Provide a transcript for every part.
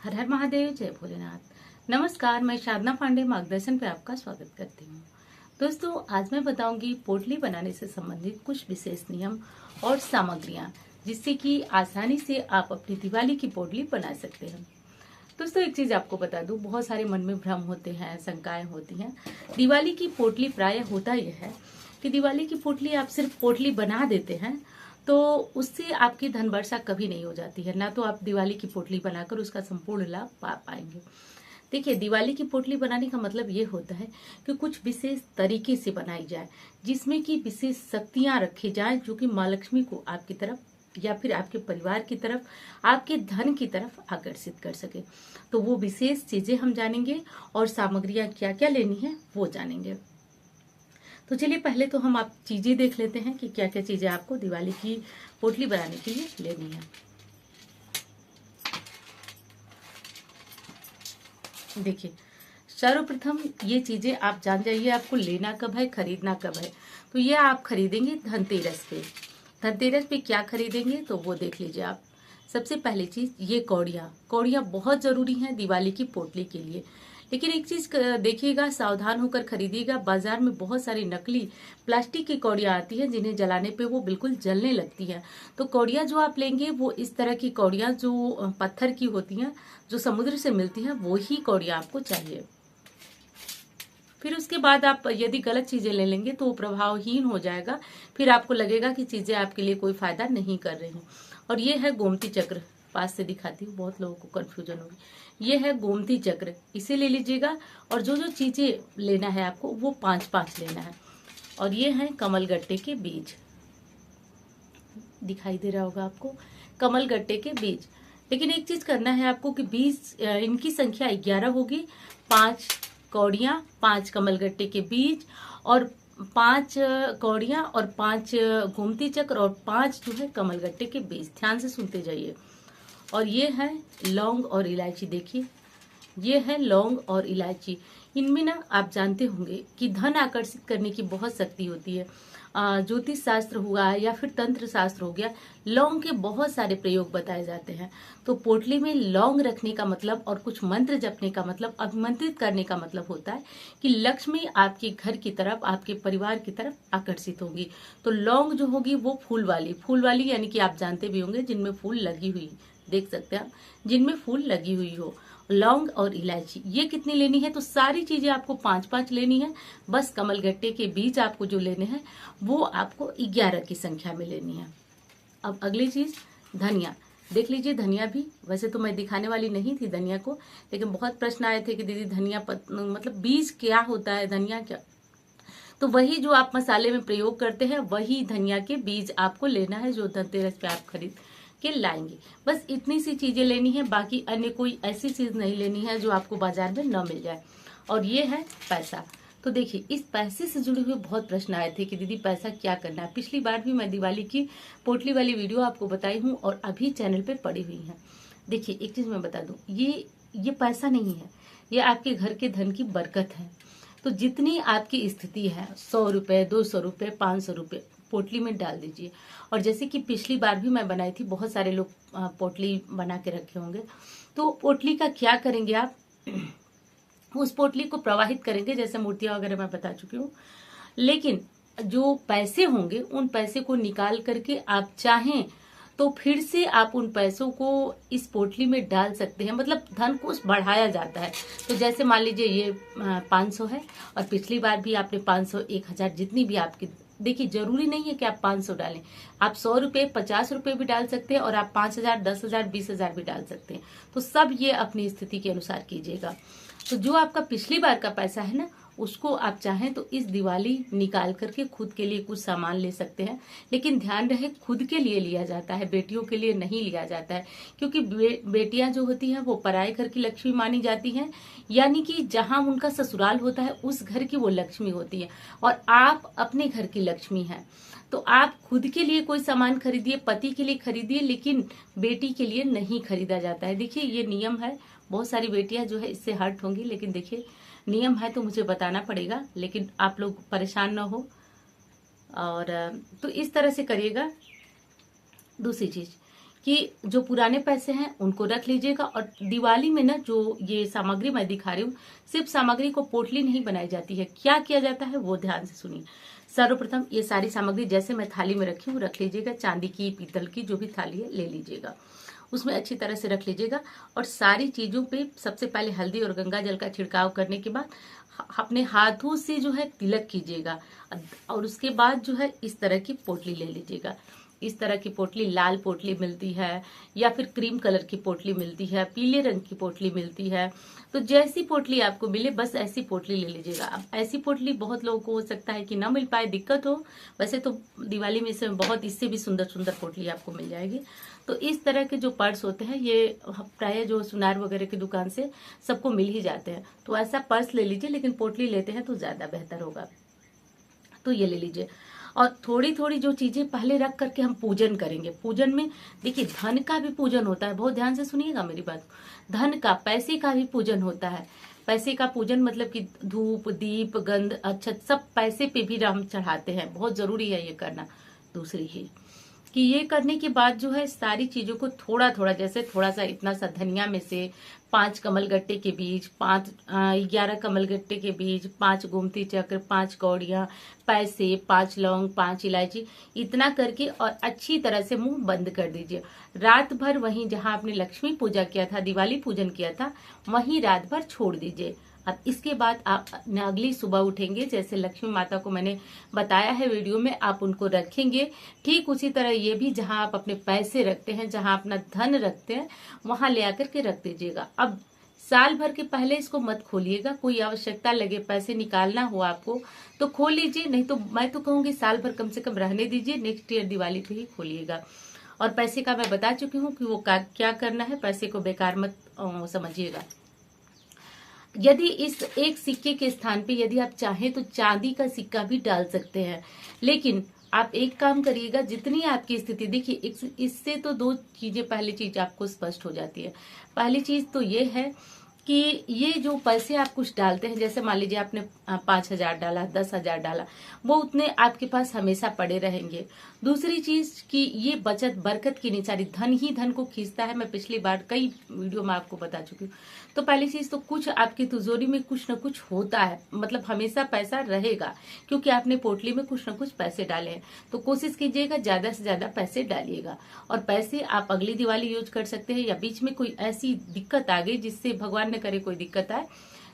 हर हर महादेव, जय भोलेनाथ। नमस्कार, मैं साधना पांडे मार्गदर्शन पे आपका स्वागत करती हूँ। दोस्तों, आज मैं बताऊंगी पोटली बनाने से संबंधित कुछ विशेष नियम और सामग्रियां, जिससे कि आसानी से आप अपनी दिवाली की पोटली बना सकते हैं। दोस्तों, एक चीज आपको बता दूं, बहुत सारे मन में भ्रम होते हैं, शंकाएं होती हैं। दिवाली की पोटली प्रायः होता यह है कि दिवाली की पोटली आप सिर्फ पोटली बना देते हैं तो उससे आपकी धन वर्षा कभी नहीं हो जाती है। ना तो आप दिवाली की पोटली बनाकर उसका संपूर्ण लाभ पा पाएंगे। देखिए, दिवाली की पोटली बनाने का मतलब ये होता है कि कुछ विशेष तरीके से बनाई जाए, जिसमें कि विशेष शक्तियां रखी जाए, जो कि माँ लक्ष्मी को आपकी तरफ या फिर आपके परिवार की तरफ, आपके धन की तरफ आकर्षित कर सके। तो वो विशेष चीजें हम जानेंगे और सामग्रियां क्या क्या लेनी है वो जानेंगे। तो चलिए, पहले तो हम आप चीजें देख लेते हैं कि क्या क्या चीजें आपको दिवाली की पोटली बनाने के लिए लेनी है। देखिए, सर्वप्रथम ये चीजें आप जान जाइए, आपको लेना कब है, खरीदना कब है। तो ये आप खरीदेंगे धनतेरस पे। धनतेरस पे क्या खरीदेंगे तो वो देख लीजिए आप। सबसे पहली चीज, ये कौड़ियाँ। कौड़ियाँ बहुत जरूरी हैं दिवाली की पोटली के लिए। लेकिन एक चीज देखिएगा, सावधान होकर खरीदिएगा। बाजार में बहुत सारी नकली प्लास्टिक की कौड़ियाँ आती हैं, जिन्हें जलाने पे वो बिल्कुल जलने लगती हैं। तो कौड़ियाँ जो आप लेंगे वो इस तरह की कौड़ियाँ जो पत्थर की होती हैं, जो समुद्र से मिलती हैं, वो ही कौड़ियाँ आपको चाहिए। फिर उसके बाद आप यदि गलत चीजें ले लेंगे तो वो प्रभावहीन हो जाएगा। फिर आपको लगेगा कि चीजें आपके लिए कोई फायदा नहीं कर रही हैं। और ये है गोमती चक्र। पास से दिखाती हूँ, बहुत लोगों को कंफ्यूजन होगी। ये है गोमती चक्र, इसे ले लीजिएगा। और जो जो चीजें लेना है आपको वो 5-5 लेना है। और ये है कमल गट्टे के बीज, दिखाई दे रहा होगा आपको, कमल गट्टे के बीज। लेकिन एक चीज करना है आपको कि बीज इनकी संख्या 11 होगी। 5 कौड़ियां, 5 कमलगट्टे के बीज और 5 कौड़ियां और 5 गोमती चक्र और 5 जो है कमलगट्टे के बीज। ध्यान से सुनते जाइए। और ये है लौंग और इलायची। देखिए, ये है लौंग और इलायची। इनमें ना आप जानते होंगे कि धन आकर्षित करने की बहुत शक्ति होती है। ज्योतिष शास्त्र हुआ या फिर तंत्र शास्त्र हो गया, लौंग के बहुत सारे प्रयोग बताए जाते हैं। तो पोटली में लौंग रखने का मतलब और कुछ मंत्र जपने का मतलब, अभिमंत्रित करने का मतलब होता है कि लक्ष्मी आपके घर की तरफ, आपके परिवार की तरफ आकर्षित होगी। तो लौंग जो होगी वो फूल वाली यानी कि आप जानते भी होंगे, जिनमें फूल लगी हुई, देख सकते हैं आप, जिनमें फूल लगी हुई हो। लौंग और इलायची ये कितनी लेनी है, तो सारी चीजें आपको 5-5 लेनी है। बस कमलगट्टे के बीज आपको जो लेने हैं वो आपको 11 की संख्या में लेनी है। अब अगली चीज, धनिया। देख लीजिए, धनिया भी, वैसे तो मैं दिखाने वाली नहीं थी धनिया को, लेकिन बहुत प्रश्न आए थे कि दीदी धनिया मतलब बीज क्या होता है, धनिया क्या। तो वही जो आप मसाले में प्रयोग करते हैं, वही धनिया के बीज आपको लेना है, जो धनतेरस पे आप खरीद के लाएंगे। बस इतनी सी चीजें लेनी है, बाकी अन्य कोई ऐसी चीज नहीं लेनी है जो आपको बाजार में न मिल जाए। और ये है पैसा। तो देखिए, इस पैसे से जुड़े हुए बहुत प्रश्न आए थे कि दीदी पैसा क्या करना है। पिछली बार भी मैं दिवाली की पोटली वाली वीडियो आपको बताई हूँ और अभी चैनल पे पड़ी हुई है। देखिए, एक चीज मैं बता दूं, ये पैसा नहीं है, ये आपके घर के धन की बरकत है। तो जितनी आपकी स्थिति है, 100 रुपए, 200 रुपए, 500 रुपए पोटली में डाल दीजिए। और जैसे कि पिछली बार भी मैं बनाई थी, बहुत सारे लोग पोटली बना के रखे होंगे। तो पोटली का क्या करेंगे आप, उस पोटली को प्रवाहित करेंगे, जैसे मूर्तियां वगैरह मैं बता चुकी हूँ। लेकिन जो पैसे होंगे, उन पैसे को निकाल करके आप चाहें तो फिर से आप उन पैसों को इस पोटली में डाल सकते हैं। मतलब धन कोष बढ़ाया जाता है। तो जैसे मान लीजिए ये 500 है और पिछली बार भी आपने 500, 1000, जितनी भी आपकी, देखिए जरूरी नहीं है कि आप 500 डालें। आप 100 रुपए, 50 रुपए भी डाल सकते हैं और आप 5000, 10,000, 20,000 भी डाल सकते हैं। तो सब ये अपनी स्थिति के अनुसार कीजिएगा। तो जो आपका पिछली बार का पैसा है ना, उसको आप चाहें तो इस दिवाली निकाल करके खुद के लिए कुछ सामान ले सकते हैं। लेकिन ध्यान रहे, खुद के लिए लिया जाता है, बेटियों के लिए नहीं लिया जाता है। क्योंकि बेटियां जो होती हैं वो पराए घर की लक्ष्मी मानी जाती हैं, यानी कि जहां उनका ससुराल होता है उस घर की वो लक्ष्मी होती है और आप अपने घर की लक्ष्मी हैं। तो आप खुद के लिए कोई सामान खरीदिए, पति के लिए खरीदिए, लेकिन बेटी के लिए नहीं खरीदा जाता है। देखिए, ये नियम है। बहुत सारी बेटियां जो है इससे हर्ट होंगी, लेकिन देखिए नियम है तो मुझे बताना पड़ेगा, लेकिन आप लोग परेशान ना हो। और तो इस तरह से करिएगा। दूसरी चीज, कि जो पुराने पैसे हैं उनको रख लीजिएगा। और दिवाली में ना जो ये सामग्री मैं दिखा रही हूँ, सिर्फ सामग्री को पोटली नहीं बनाई जाती है, क्या किया जाता है वो ध्यान से सुनिए। सर्वप्रथम ये सारी सामग्री जैसे मैं थाली में रखी हूँ रख लीजिएगा, चांदी की, पीतल की, जो भी थाली है ले लीजिएगा, उसमें अच्छी तरह से रख लीजिएगा। और सारी चीजों पे सबसे पहले हल्दी और गंगा जल का छिड़काव करने के बाद अपने हाथों से जो है तिलक कीजिएगा। और उसके बाद जो है इस तरह की पोटली ले लीजिएगा। इस तरह की पोटली, लाल पोटली मिलती है या फिर क्रीम कलर की पोटली मिलती है, पीले रंग की पोटली मिलती है, तो जैसी पोटली आपको मिले बस ऐसी पोटली ले लीजिएगा। अब ऐसी पोटली बहुत लोगों को हो सकता है कि ना मिल पाए, दिक्कत हो, वैसे तो दिवाली में से बहुत इससे भी सुंदर सुंदर पोटली आपको मिल जाएगी। तो इस तरह के जो पर्स होते हैं ये प्राय जो सुनार वगैरह की दुकान से सबको मिल ही जाते हैं, तो ऐसा पर्स ले लीजिए, लेकिन पोटली लेते हैं तो ज्यादा बेहतर होगा। तो ये ले लीजिए। और थोड़ी थोड़ी जो चीजें पहले रख करके हम पूजन करेंगे। पूजन में देखिए धन का भी पूजन होता है, बहुत ध्यान से सुनिएगा मेरी बात। धन का, पैसे का भी पूजन होता है। पैसे का पूजन मतलब कि धूप, दीप, गंध, अक्षत सब पैसे पे भी हम चढ़ाते हैं, बहुत जरूरी है ये करना। दूसरी ही कि ये करने के बाद जो है सारी चीजों को थोड़ा थोड़ा, जैसे थोड़ा सा इतना सा धनिया में से 5 कमलगट्टे के बीज, 11 कमलगट्टे के बीज, 5 गोमती चक्र, 5 कौड़ियां, पैसे, 5 लौंग, 5 इलायची, इतना करके और अच्छी तरह से मुंह बंद कर दीजिए। रात भर वहीं जहां आपने लक्ष्मी पूजा किया था, दिवाली पूजन किया था, वहीं रात भर छोड़ दीजिए। अब इसके बाद आप अगली सुबह उठेंगे, जैसे लक्ष्मी माता को मैंने बताया है वीडियो में, आप उनको रखेंगे। ठीक उसी तरह ये भी जहां आप अपने पैसे रखते हैं, जहां अपना धन रखते हैं, वहां ले आकर के रख दीजिएगा। अब साल भर के पहले इसको मत खोलिएगा, कोई आवश्यकता लगे, पैसे निकालना हो आपको तो खोल लीजिए, नहीं तो मैं तो कहूंगी साल भर कम से कम रहने दीजिए, नेक्स्ट ईयर दिवाली पे ही खोलिएगा। और पैसे का मैं बता चुकी हूँ कि वो क्या करना है, पैसे को बेकार मत समझिएगा। यदि इस एक सिक्के के स्थान पे यदि आप चाहें तो चांदी का सिक्का भी डाल सकते हैं, लेकिन आप एक काम करिएगा, जितनी आपकी स्थिति, देखिए इससे तो 2 चीजें, पहली चीज आपको स्पष्ट हो जाती है। पहली चीज तो ये है कि ये जो पैसे आप कुछ डालते हैं, जैसे मान लीजिए आपने 5,000 डाला, 10,000 डाला, वो उतने आपके पास हमेशा पड़े रहेंगे। दूसरी चीज कि ये बचत बरकत की निशानी, धन ही धन को खींचता है, मैं पिछली बार कई वीडियो में आपको बता चुकी हूँ। तो पहली चीज तो कुछ आपकी तिजोरी में कुछ न कुछ होता है, मतलब हमेशा पैसा रहेगा, क्योंकि आपने पोटली में कुछ न कुछ पैसे डाले हैं। तो कोशिश कीजिएगा ज्यादा से ज्यादा पैसे डालिएगा। और पैसे आप अगली दिवाली यूज कर सकते हैं, या बीच में कोई ऐसी दिक्कत आ गई जिससे भगवान न करे कोई दिक्कत आए,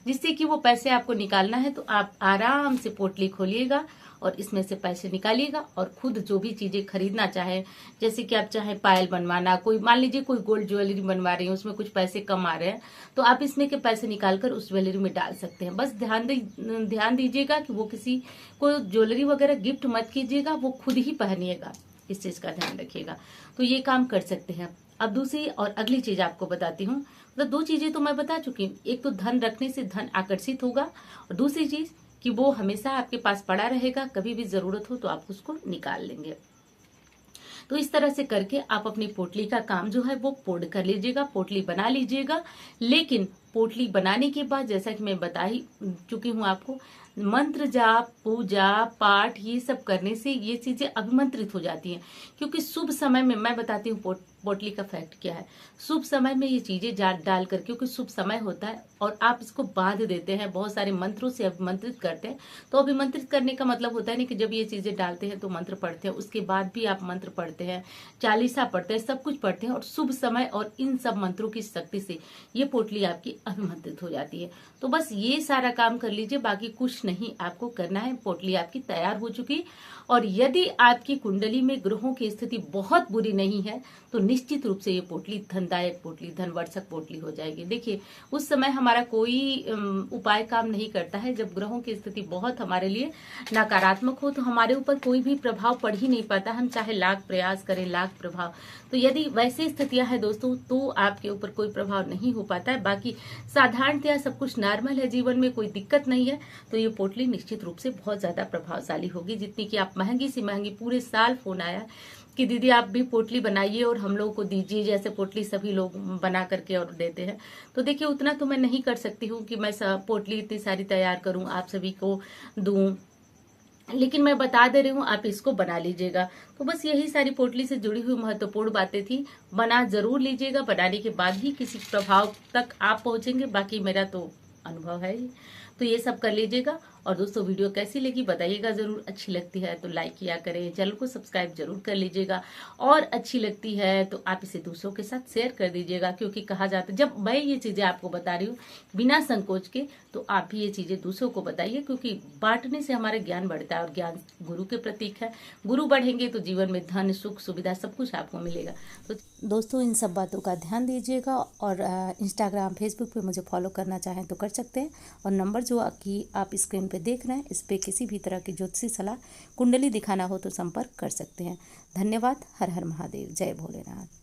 जिससे कि वो पैसे आपको निकालना है, तो आप आराम से पोटली खोलिएगा और इसमें से पैसे निकालिएगा। और खुद जो भी चीजें खरीदना चाहे, जैसे कि आप चाहे पायल बनवाना, कोई मान लीजिए कोई गोल्ड ज्वेलरी बनवा रही है, उसमें कुछ पैसे कम आ रहे हैं, तो आप इसमें के पैसे निकालकर उस ज्वेलरी में डाल सकते हैं। बस ध्यान दीजिएगा कि वो किसी को ज्वेलरी वगैरह गिफ्ट मत कीजिएगा, वो खुद ही पहनिएगा, इस चीज का ध्यान रखिएगा। तो ये काम कर सकते हैं। अब दूसरी और अगली चीज आपको बताती हूँ। मतलब 2 चीजें तो मैं बता चुकी हूँ, एक तो धन रखने से धन आकर्षित होगा, और दूसरी चीज कि वो हमेशा आपके पास पड़ा रहेगा, कभी भी जरूरत हो तो आप उसको निकाल लेंगे। तो इस तरह से करके आप अपनी पोटली का काम जो है वो पूर्ण कर लीजिएगा, पोटली बना लीजिएगा। लेकिन पोटली बनाने के बाद, जैसा कि मैं बता ही चुकी हूँ आपको, मंत्र जाप, पूजा पाठ ये सब करने से ये चीजें अभिमंत्रित हो जाती हैं। क्योंकि शुभ समय में, मैं बताती हूँ पोटली का फैक्ट क्या है। शुभ समय में ये चीजें डाल कर, क्योंकि शुभ समय होता है और आप इसको बांध देते हैं, बहुत सारे मंत्रों से अभिमंत्रित करते हैं। तो अभिमंत्रित करने का मतलब होता है ना कि जब ये चीजें डालते हैं तो मंत्र पढ़ते हैं, उसके बाद भी आप मंत्र पढ़ते हैं, चालीसा पढ़ते हैं, सब कुछ पढ़ते हैं, और शुभ समय और इन सब मंत्रों की शक्ति से ये पोटली आपकी अभिमंत्रित हो जाती है। तो बस ये सारा काम कर लीजिए, बाकी कुछ नहीं आपको करना है। पोटली आपकी तैयार हो चुकी। और यदि आपकी कुंडली में ग्रहों की स्थिति बहुत बुरी नहीं है तो निश्चित रूप से ये पोटली धनदायक पोटली, धनवर्धक पोटली हो जाएगी। देखिए उस समय हमारा कोई उपाय काम नहीं करता है, जब ग्रहों की स्थिति बहुत हमारे लिए नकारात्मक हो तो हमारे ऊपर कोई भी प्रभाव पड़ ही नहीं पाता, हम चाहे लाख प्रयास करें, लाख प्रभाव। तो यदि वैसी स्थितियां हैं दोस्तों तो आपके ऊपर कोई प्रभाव नहीं हो पाता है। बाकी साधारणतया सब कुछ नॉर्मल है, जीवन में कोई दिक्कत नहीं है, तो ये पोटली निश्चित रूप से बहुत ज्यादा प्रभावशाली होगी। जितनी कि आप महंगी से महंगी, पूरे साल फोन आया कि दीदी आप भी पोटली बनाइए और हम लोगों को दीजिए, जैसे पोटली सभी लोग बना करके और देते हैं। तो देखिए उतना तो मैं नहीं कर सकती हूँ कि मैं पोटली इतनी सारी तैयार करूं, आप सभी को दूं। लेकिन मैं बता दे रही हूँ, आप इसको बना लीजिएगा। तो बस यही सारी पोटली से जुड़ी हुई महत्वपूर्ण बातें थी। बना जरूर लीजिएगा, बनाने के बाद ही किसी प्रभाव तक आप पहुंचेंगे, बाकी मेरा तो अनुभव है ही। तो ये सब कर लीजिएगा। और दोस्तों, वीडियो कैसी लगी बताइएगा जरूर। अच्छी लगती है तो लाइक किया करें, चैनल को सब्सक्राइब जरूर कर लीजिएगा। और अच्छी लगती है तो आप इसे दूसरों के साथ शेयर कर दीजिएगा, क्योंकि कहा जाता है जब मैं ये चीजें आपको बता रही हूँ बिना संकोच के, तो आप भी ये चीजें दूसरों को बताइए, क्योंकि बांटने से हमारा ज्ञान बढ़ता है और ज्ञान गुरु के प्रतीक है। गुरु बढ़ेंगे तो जीवन में धन, सुख, सुविधा सब कुछ आपको मिलेगा। तो दोस्तों, इन सब बातों का ध्यान दीजिएगा। और इंस्टाग्राम, फेसबुक पे मुझे फॉलो करना चाहें तो कर सकते हैं। और नंबर जो कि आप स्क्रीन पे देख रहे हैं, इस पे किसी भी तरह की ज्योतिषी सलाह, कुंडली दिखाना हो तो संपर्क कर सकते हैं। धन्यवाद। हर हर महादेव। जय भोलेनाथ।